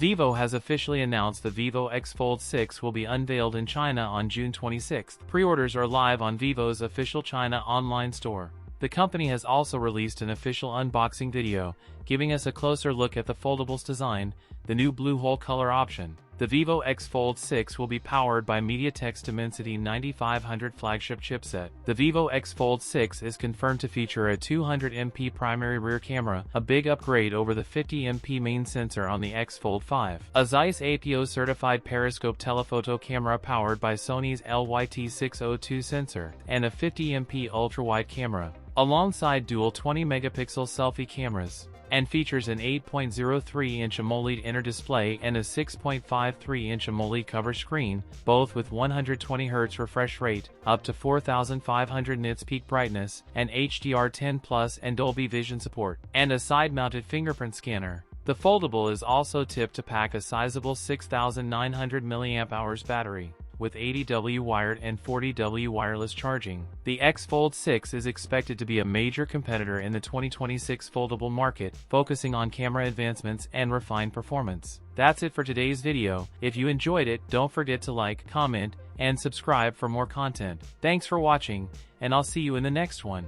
Vivo has officially announced the Vivo X Fold 6 will be unveiled in China on June 26. Pre-orders are live on Vivo's official China online store. The company has also released an official unboxing video, giving us a closer look at the foldables design, the new blue hole color option. The Vivo X Fold 6 will be powered by MediaTek's Dimensity 9500 flagship chipset. The Vivo X Fold 6 is confirmed to feature a 200MP primary rear camera, a big upgrade over the 50MP main sensor on the X Fold 5. A Zeiss APO-certified periscope telephoto camera powered by Sony's LYT602 sensor, and a 50MP ultra-wide camera, alongside dual 20-megapixel selfie cameras, and features an 8.03-inch AMOLED inner display and a 6.53-inch AMOLED cover screen, both with 120Hz refresh rate, up to 4500 nits peak brightness, and HDR10+ and Dolby Vision support, and a side-mounted fingerprint scanner. The foldable is also tipped to pack a sizable 6900 mAh battery, with 80W wired and 40W wireless charging. The X Fold 6 is expected to be a major competitor in the 2026 foldable market, focusing on camera advancements and refined performance. That's it for today's video. If you enjoyed it, don't forget to like, comment, and subscribe for more content. Thanks for watching, and I'll see you in the next one.